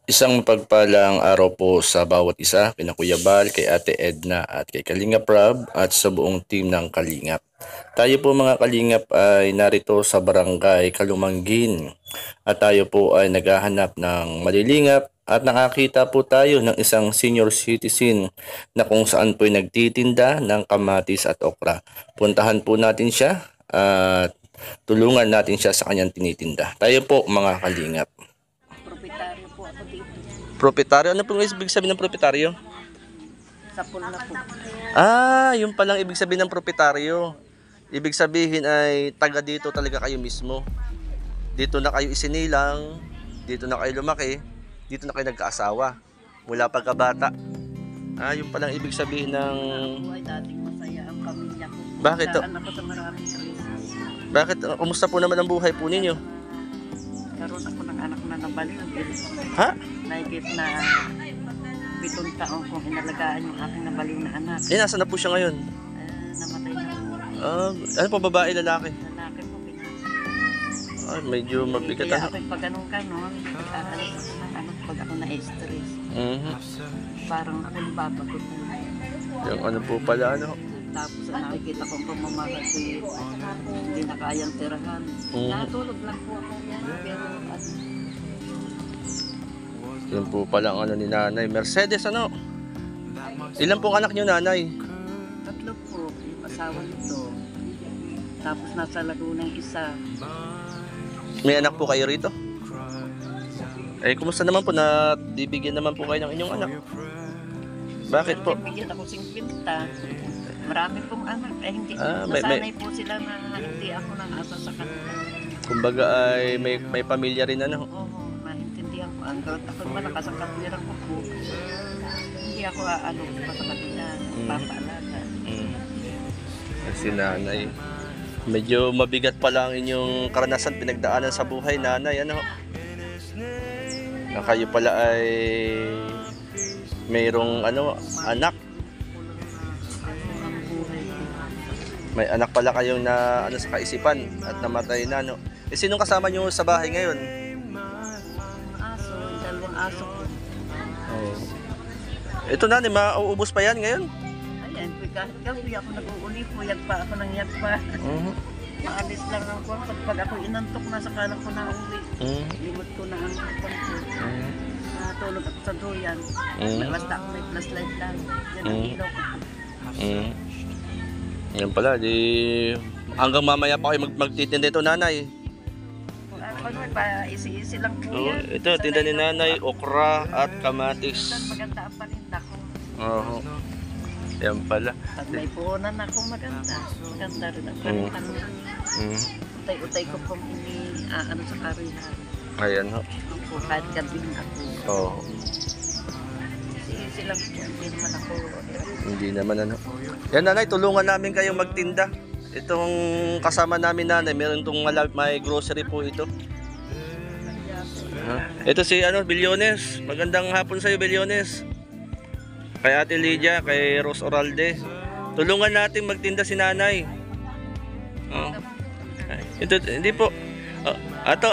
Isang mapagpalang araw po sa bawat isa, kina Kuya Bal, kay Ate Edna at kay Kalingap Rob at sa buong team ng Kalingap. Tayo po mga Kalingap ay narito sa barangay Kalumanggin at tayo po ay naghahanap ng malilingap at nakakita po tayo ng isang senior citizen na kung saan po ay nagtitinda ng kamatis at okra. Puntahan po natin siya at tulungan natin siya sa kanyang tinitinda. Tayo po mga Kalingap. Proprietaryo po ako dito. Proprietaryo? Ano pong ibig sabihin ng proprietaryo? Sa pool na po. Yung palang ibig sabihin ng proprietaryo. Ibig sabihin ay taga dito talaga kayo mismo. Dito na kayo isinilang, dito na kayo lumaki, dito na kayo nagkaasawa. Mula pagkabata. Yung palang ibig sabihin ng... Buhay dating masaya ang pamilya ko. Bakit to? Nagdaan ako sa maraming krisis. Bakit? Kumusta po naman ang buhay po ninyo? Karoon ako ng anak na nabaliw. Ha? Naigit na 7 taon kong inalagaan yung aking nabaliw na anak. Nasaan na po siya ngayon? Namatay na po. Ano po, babae, lalaki? Lalaki po pinasa. Medyo mabigat. Kaya ako'y pag ganon, aalis ako ng anak pag ako na-stress. Parang ako nababagot na. Yung ano po pala, ano? Tapos nakikita kong pamamarati, hindi na kayang tirahan. Natulog lang po ako. Pero Yun po pala ang ano ni nanay. Mercedes, ano? Ilan pong anak niyo, nanay? 3 po, yung asawa nito. Tapos nasa Laguna yung isa. May anak po kayo rito? Kumusta naman po na bibigyan naman po kayo ng inyong anak? Bakit po? Bigyan ako 50. Marami pong anak. Hindi, may- nasanay po sila na hindi ako nang-asa sa kanila. Kumbaga ay may pamilya rin, ano? Oo, maintindihan ko. Ang gawat ako malakas ang kapiliran ko po. Hindi ako ano sa kanila, papaalaga. Si nanay. Medyo mabigat pala ang inyong karanasan, pinagdaanan sa buhay, nanay, ano? Na kayo pala ay mayroong anak. May anak pala kayong na sa kaisipan at namatay na, no? Sinong kasama nyo sa bahay ngayon? Aso, yung 2 aso ko. Ito nanay, mauubos pa yan ngayon? Ayan, kahit gabi ako nag-uuli, puyag pa ako ng yat pa. Maalis lang ako pag ako inantok na sa kanan ko na uwi. Limot ko na ang konti. Natulog ako sa duyan. Basta ako may flashlight lang. Yan ang ilaw ko. Yan pala, di hanggang mamaya pa kayo magtitinda ito, nanay. Ano ba, isi-isi lang po yan. Ito, tinda ni nanay, okra at kamatis. Maganda ang paninda ko. Yan pala. Pag may puhunan ako, maganda. Maganda rin ang paninda. Utay-utay ko pong ano sa karihan. Ayan ho. Ako, kahit gabing ako. Isi-isi lang po. Hindi naman ako. Hindi naman ano. Yan nanay, tulungan namin kayo magtinda. Itong kasama namin nanay, meron itong may grocery po ito. Ito si Bilyones. Magandang hapon sa iyo, Bilyones. Kay Ate Lydia, kay Rose Oralde. Tulungan natin magtinda si nanay. Ito, hindi po. Ato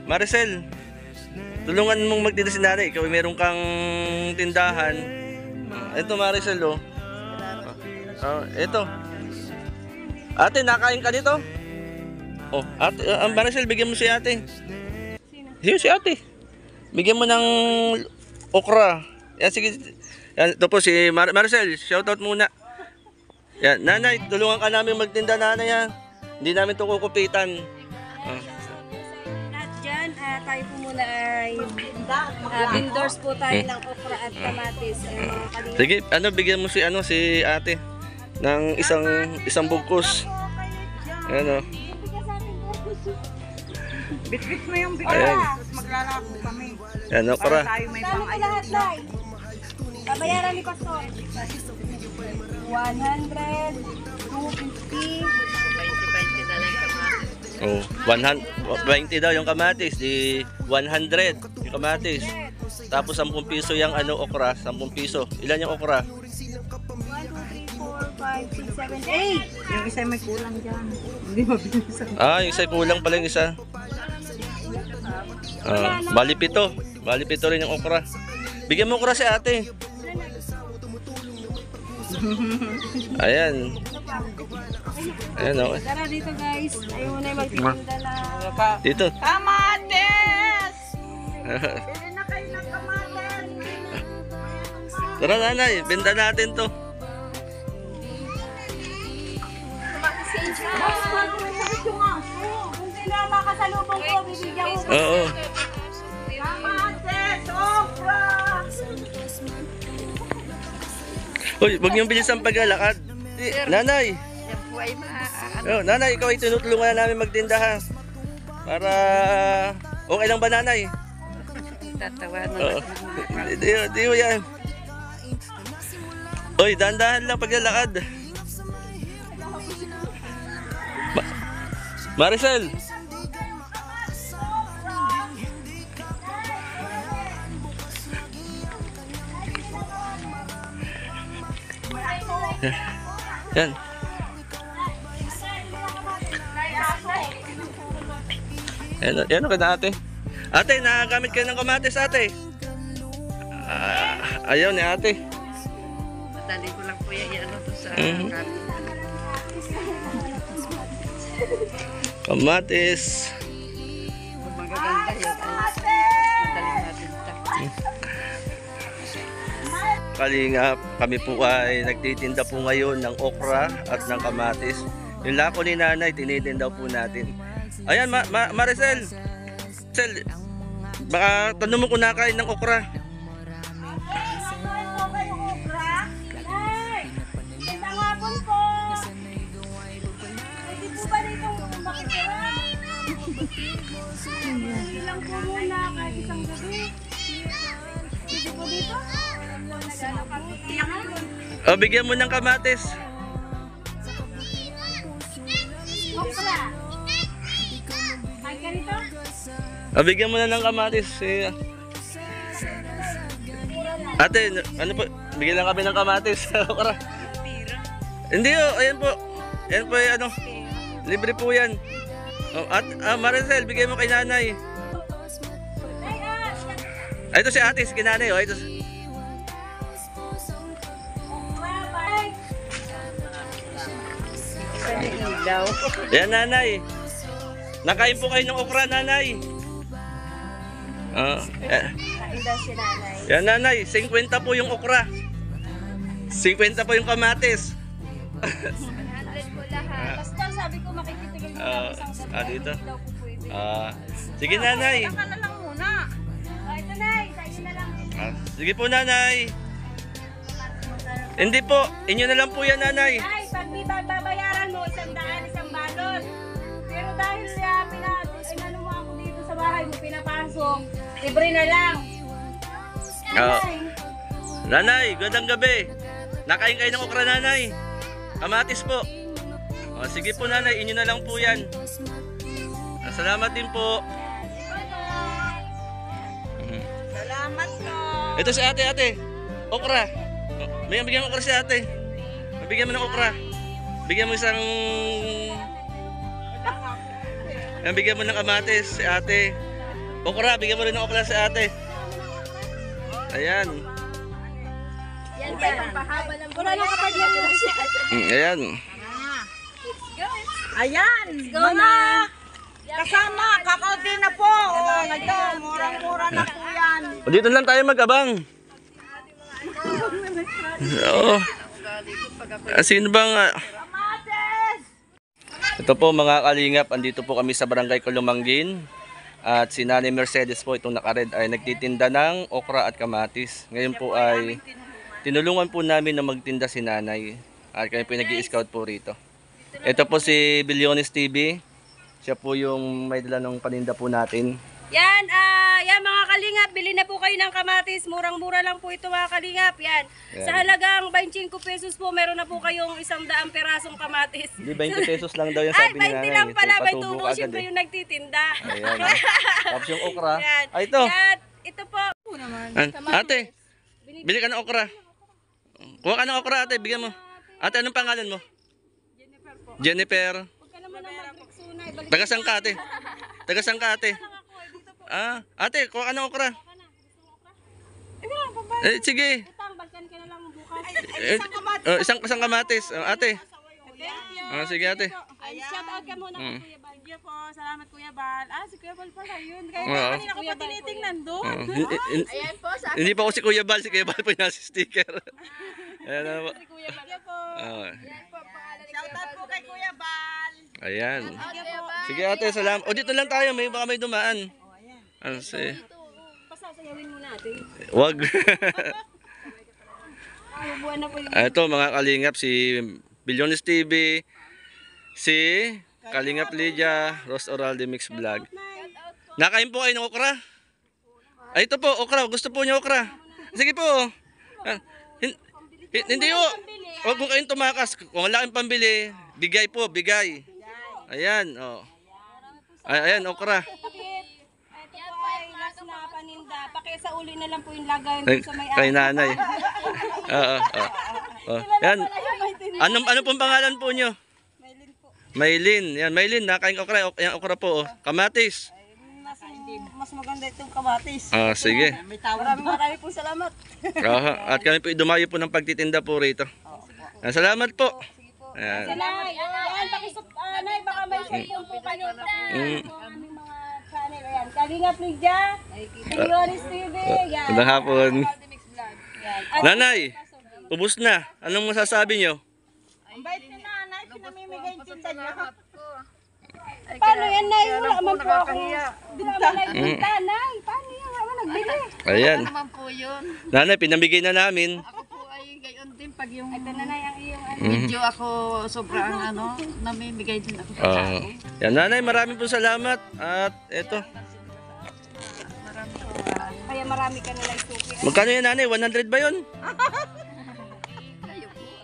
Maricel. Tulungan mong magtinda si nanay. Ikaw meron kang tindahan. Ito Maricel, ito. Ate, nakain ka dito? Ate, Maricel, bigyan mo si ate. Sino si ate? Bigyan mo ng okra. Yan, sige. Yan, ito po si Maricel, shoutout muna. Yan, nanay, tulungan ka namin magtinda, nanay, ha. Hindi namin ito kukupitan. At dyan, tayo po muna ay vendors po tayo ng okra at kamatis. Sige, bigyan mo si ate ng isang bugkos. Ayan, Bit-bit mo yung bigay. Ayan. Tapos maglalako kami. Yan, okra. Tayo may Saan po lahat, Lai? Kabayaran ni Pastor. 100, 250. 20-20 na lang kamatis. 120 daw yung kamatis, di 100 yung kamatis. Tapos 10 piso yung okra, 10 piso. Ilan yung okra? 1, 2, 3, 4, 5, 6, 7, 8. Yung isa may kulang dyan. Hindi mabilis. Yung isa kulang pala yung isa. Bali 7. Bali, pito rin yung okra. Bigyan mo okra si ate. Ayan. Ayan, okay. Tara dito guys. Ayaw mo na yung magtitinda na. Dito. Kamatis! Bili na kayo ng kamatis! Tara nanay, benta natin to. Kung sino ang makasalubong ko, bibigyan ko. Oo. Kamatis! Sobra! Uy, wag niyong bilis ang paglalakad. Nanay. Yan po ay Oh, nanay, ikaw ay tinutulungan na namin magtinda ha. Para okay lang ba nanay? tatawanan Oo. Di mo yan. Uy, dahan-dahan lang paglalakad. Maricel. Yan. Yan ka na ate. Ate, nakagamit kayo ng kamatis ate. Ayaw ni ate. Madali ko lang po yan ano to sa Kamatis. magaganda yun. Madali natin ito. Kalingap, kami po ay nagtitinda po ngayon ng okra at ng kamatis. Yung lako ni nanay, tinitinda po natin. Ayan, Maricel. Maricel, baka tanong mo kung nakain ng okra. Isang hapon po. Pwede po ba dito makitira? Hindi lang po muna kahit isang gabi. Pwede po dito? O, bigyan mo ng kamatis. Okra. Ay ka rito? O, bigyan mo na ng kamatis. Ate, ano po? Bigyan lang kami ng kamatis. Okra. Hindi o, ayan po. Ayan po ano. Libre po yan. O, Maricel, bigyan mo kay nanay. Ay, ito si ate, si nanay. O, ito. Ilaw. Yan nanay. Nakain po kayo ng okra nanay. Kain daw si nanay. Yan nanay, 50 po yung okra. 50 po yung kamatis. 100 po lahat. Pastor, sabi ko makikitigan niyo lang isang gabi. dito. Hindi daw po pwede. Sige nanay. Ka na lang muna. Ito nay, sa inyo na lang. Sige po nanay. Hindi po, inyo na lang po yan nanay. Ay, pag di babayaran mo, 100, isang balot. Pero dahil inano mo ako dito sa bahay mo, pinapasok, libre na lang. Nanay, Nanay, gandang gabi. Nakain kayo ng okra nanay. Kamatis po. Sige po nanay, inyo na lang po yan. Salamat din po. Salamat po. Ito si ate. Okra. Bigyan mo okra si ate. Bigyan mo ng okra. Bigyan mo isang... Bigyan mo ng kamatis si ate. Okra, bigyan mo rin ng okra si ate. Ayan. yan ba yung pahaba ng wala lang kapag yan. Ayan. Ayan, mga kasama, kakaunti na po. Ito, murang-mura na po yan. Dito lang tayo mag-abang. Oo. Sino bang... Ito po mga kalingap, andito po kami sa Barangay Kulumangin. At si Nanay Mercedes po, itong nakared, ay nagtitinda ng okra at kamatis. Ngayon po ay tinulungan po namin na magtinda si Nanay. At kami po nag-i-scout po rito. Ito po si Bilyones TV. Siya po yung may dala ng paninda po natin. Yan, yan mga kalingap, bili na po kayo ng kamatis. Murang-mura lang po ito mga kalingap. Yan. Sa halagang 25 pesos po, meron na po kayong 100 perasong kamatis. Hindi, 20 pesos lang daw yung Ay, sabi ni 20 Nanay. lang pala. Ito, May patubo tubo agad siyempre eh. yung nagtitinda. Ayan. Tapos yung okra. Yan. Ay, ito. Yan. Ito po. Ate, bili ka ng okra. Kuha ka ng okra ate, bigyan mo. Ate, anong pangalan mo? Jennifer po. Jennifer. Huwag ka naman ang magreksuna. Ibalik Tagasang ka ate. Tagasang ka ate. lang ako. Dito po. Ate, kuha ka ng okra. Sige. Utang, balikan ka na lang bukas. Isang kamatis. Ate. Thank you. Sige ate. Ay, shout out ka muna kay Kuya Bal. Thank you po. Salamat Kuya Bal. Si Kuya Bal pala yun. Kaya kanina ko pa tinitingnan doon. Ayan po, sa Hindi pa ako si Kuya Bal po yung nasa sticker. Ayan na po. Si Kuya Bal. Thank you po. shout out po kay Kuya Bal. Ayan. Thank you po. Sige ate, salamat. O dito lang tayo, baka may dumaan. Pasasayawin mo natin. Wag. Buwan na po yung Ito mga kalingap, si Bilyones TV, si Kalingap Lydia, Ross Oralde Mix Vlog. Nakain po kayo ng okra? Ay, ito po, okra. Gusto po niyo okra? Sige po. Hindi po. Huwag po kayong tumakas. Kung wala kayong pambili, bigay po, bigay. Ayan, oh. Ayan, okra. Ito po ay last na paninda. Pakisauli na lang po yung lagay sa may Kay nanay. Oo. Yan. Ano pong pangalan po niyo? Maylin. Yan, Maylin, nakain okra. Yan, okra po. Kamatis. Mas maganda itong kamatis. Sige. May tawag. Maraming po salamat. At kami po dumayo po ng pagtitinda po rito. Salamat po. Ayan. Nay, yan, Nay, baka may cellphone po kayo. Aming mga channel. Ayan, Kalingap Lydia, Bilyones TV. Yan. Magandang hapon. Yan. Nanay, ubos na. Anong masasabi niyo? Ang bait ni nanay, pinamimigay din sa niyo. Paano yan, Nay? Wala man po ako. Hindi naman nagbinta, Nay. Paano yan? Wala nagbili. Ayan. Naman po yun. Nanay, pinamigay na namin. Ako po ay gayon din pag yung Ito na, Nay, ang iyong video ako sobrang namimigay din ako sa tao. Yan, nanay, maraming po salamat. At eto. Kaya marami ka na lang suki. Magkano yan, nanay? 100 ba yun?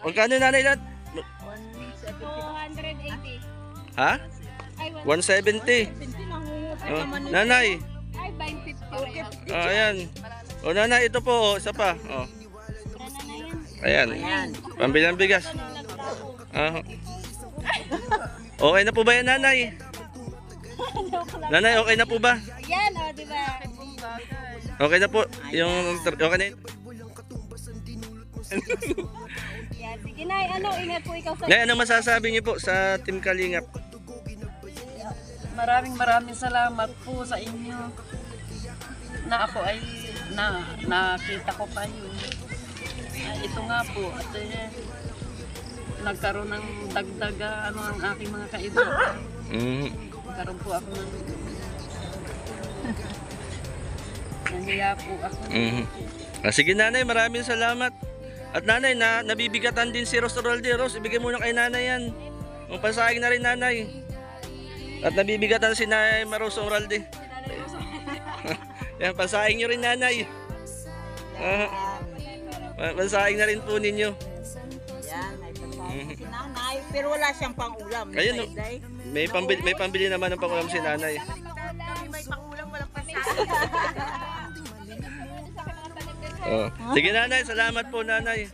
Magkano yan, nanay, lahat? 280. Ha? Ay, 170. Nanay. Ay, 550. Ayan. O, nanay, ito po. Isa pa. Ayan. Pambilang bigas. Okay na po ba yan, nanay? Nanay, okay na po ba? Yan, di ba? Okay na po. Okay na yun. Yan, sige, Nay. Ingat po ikaw sa... Nay, anong masasabi niyo po sa Team Kalingap? Maraming salamat po sa inyo na ako ay nakita ko kayo. Ito nga po at nagkaroon ng dagdag ang aking mga kaibigan. Nagkaroon po ako ng nahiya po ako. Sige nanay, maraming salamat. At nanay, nabibigatan din si Ross Oralde. Ross, ibigay mo na kay nanay yan. Ang pansahing na rin nanay. At nabibigatan si Nanay Maros Oralde. Yan, pansahing nyo rin nanay. Pansahing na rin po ninyo. Yan, ay pansahing si nanay. Pero wala siyang pang-ulam. Ayun, may pambili naman ng pangulam si nanay. May pang-ulam, walang pansahing. Sige nanay, salamat po nanay.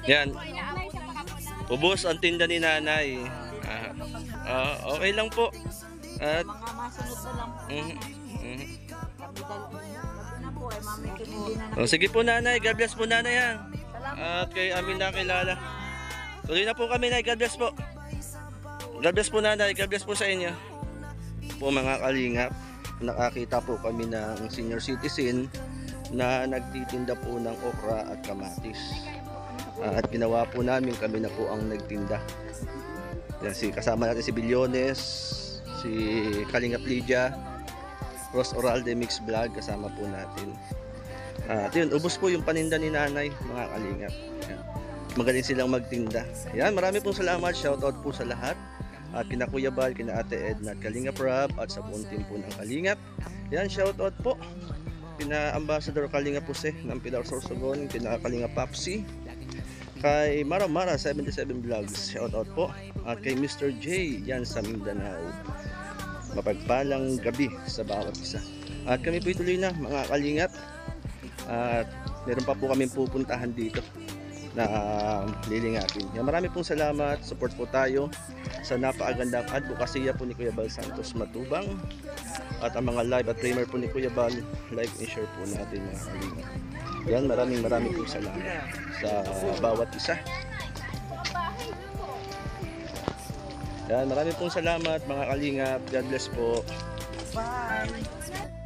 Yan. Ubos ang tinda ni nanay. Okay lang po. At Mga masunod na lang. Na po ay mamikin hindi na sige po nanay, God bless po nanay ha. At kay amin nakilala. Tuloy na po kami, nay. God bless po. God bless po nanay, God bless po sa inyo. Po mga kalingap, nakakita po kami ng senior citizen na nagtitinda po ng okra at kamatis. At ginawa po namin, kami na po ang nagtinda. Kasama natin si Bilyones, si Kalingap Lydia, Ross Oralde Mix Vlog, kasama po natin. At yun, ubos po yung paninda ni nanay, mga kalingap. Yan. Magaling silang magtinda. Yan, marami pong salamat, shoutout po sa lahat. At kina Kuya Bal, kina Ate Edna at Kalingap Rob, at sa buong team po ng Kalingap. Yan, shoutout po. Kina Ambassador Kalingap Jose ng Pilar Sorsogon, kina Kalingap Papsi, kay Mara 77 Vlogs, shoutout po. At kay Mr. J, yan sa Mindanao. Mapagpalang gabi sa bawat isa. At kami po ituloy na mga kalingap. At meron pa po kami pupuntahan dito na lilingapin. Yan, marami pong salamat. Support po tayo sa napakagandang advokasya po ni Kuya Bal Santos Matubang. At ang mga live at premier po ni Kuya Bal, like and share po natin mga kalingap. Yan, maraming pong salamat sa bawat isa. Yan, maraming pong salamat mga kalingap. God bless po. Bye!